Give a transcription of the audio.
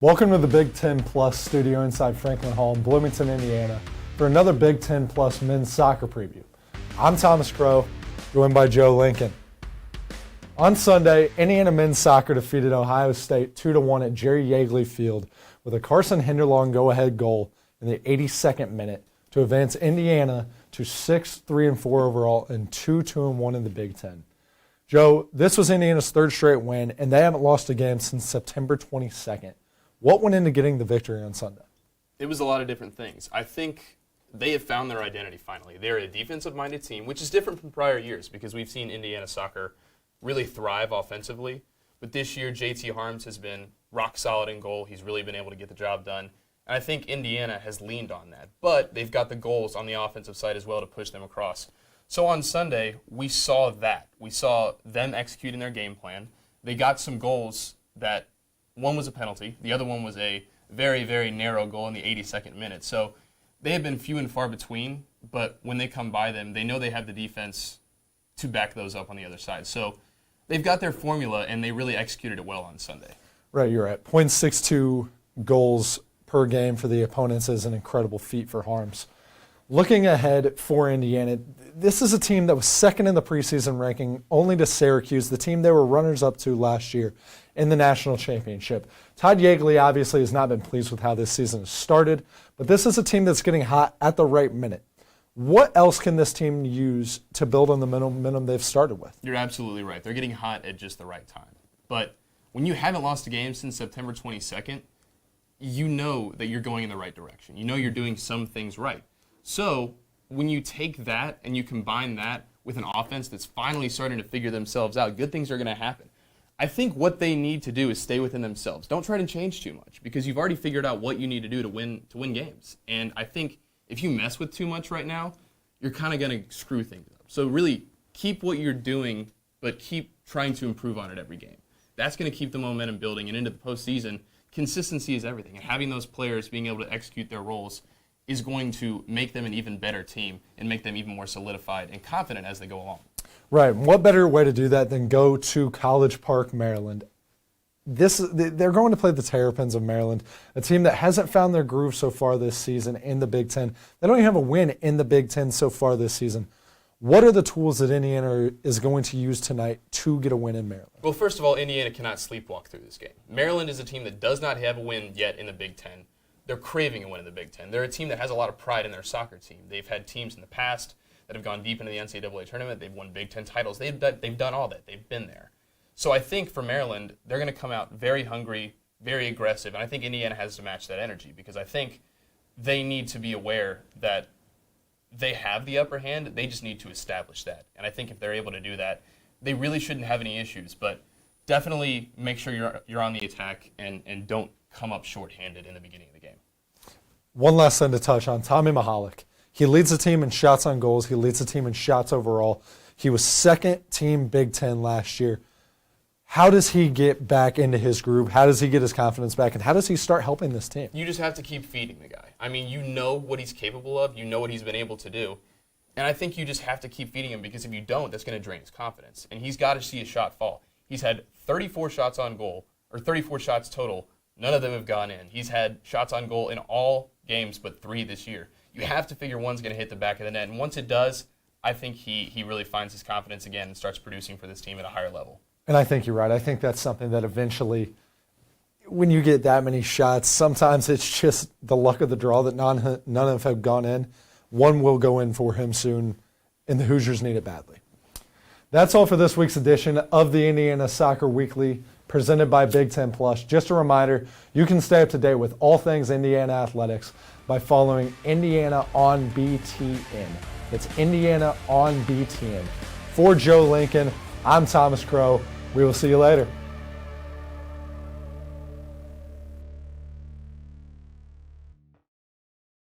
Welcome to the Big Ten Plus studio inside Franklin Hall in Bloomington, Indiana for another Big Ten Plus men's soccer preview. I'm Thomas Crow, joined by Joe Lincoln. On Sunday, Indiana men's soccer defeated Ohio State 2-1 at Jerry Yeagley Field with a Carson Hinderlong go-ahead goal in the 82nd minute to advance Indiana to 6-3-4 overall and 2-2-1 in the Big Ten. Joe, this was Indiana's third straight win, and they haven't lost a game since September 22nd. What went into getting the victory on Sunday? It was a lot of different things. I think they have found their identity finally. They're a defensive-minded team, which is different from prior years because we've seen Indiana soccer really thrive offensively. But this year, JT Harms has been rock solid in goal. He's really been able to get the job done. And I think Indiana has leaned on that. But they've got the goals on the offensive side as well to push them across. So on Sunday, we saw that. We saw them executing their game plan. They got some goals that one was a penalty. The other one was a very, very narrow goal in the 82nd minute. So they have been few and far between, but when they come by them, they know they have the defense to back those up on the other side. So they've got their formula, and they really executed it well on Sunday. Right, you're at 0.62 goals per game for the opponents is an incredible feat for Harms. Looking ahead for Indiana, this is a team that was second in the preseason ranking only to Syracuse, the team they were runners-up to last year in the national championship. Todd Yeagley obviously has not been pleased with how this season has started, but this is a team that's getting hot at the right minute. What else can this team use to build on the momentum they've started with? You're absolutely right. They're getting hot at just the right time. But when you haven't lost a game since September 22nd, you know that you're going in the right direction. You know you're doing some things right. So when you take that and you combine that with an offense that's finally starting to figure themselves out, good things are going to happen. I think what they need to do is stay within themselves. Don't try to change too much because you've already figured out what you need to do to win games. And I think if you mess with too much right now, you're kind of going to screw things up. So really keep what you're doing, but keep trying to improve on it every game. That's going to keep the momentum building. And into the postseason, consistency is everything. And having those players being able to execute their roles is going to make them an even better team and make them even more solidified and confident as they go along. Right. What better way to do that than go to College Park, Maryland? They're going to play the Terrapins of Maryland, a team that hasn't found their groove so far this season in the Big Ten. They don't even have a win in the Big Ten so far this season. What are the tools that Indiana is going to use tonight to get a win in Maryland? Well, first of all, Indiana cannot sleepwalk through this game. Maryland is a team that does not have a win yet in the Big Ten. They're craving a win in the Big Ten. They're a team that has a lot of pride in their soccer team. They've had teams in the past that have gone deep into the NCAA tournament. They've won Big Ten titles. They've done all that. They've been there. So I think for Maryland, they're going to come out very hungry, very aggressive, and I think Indiana has to match that energy because I think they need to be aware that they have the upper hand. They just need to establish that. And I think if they're able to do that, they really shouldn't have any issues. But definitely make sure you're on the attack and don't come up shorthanded in the beginning of the game. One last thing to touch on, Tommy Mahalik. He leads the team in shots on goals. He leads the team in shots overall. He was second team Big Ten last year. How does he get back into his groove? How does he get his confidence back? And how does he start helping this team? You just have to keep feeding the guy. I mean, you know what he's capable of. You know what he's been able to do. And I think you just have to keep feeding him because if you don't, that's going to drain his confidence. And he's got to see his shot fall. He's had 34 shots on goal, or 34 shots total. None of them have gone in. He's had shots on goal in all games but 3 this year. You have to figure one's going to hit the back of the net. And once it does, I think he really finds his confidence again and starts producing for this team at a higher level. And I think you're right. I think that's something that eventually, when you get that many shots, sometimes it's just the luck of the draw that none of them have gone in. One will go in for him soon, and the Hoosiers need it badly. That's all for this week's edition of the Indiana Soccer Weekly, presented by Big Ten Plus. Just a reminder, you can stay up to date with all things Indiana athletics by following Indiana on BTN. It's Indiana on BTN. For Joe Lincoln, I'm Thomas Crow. We will see you later.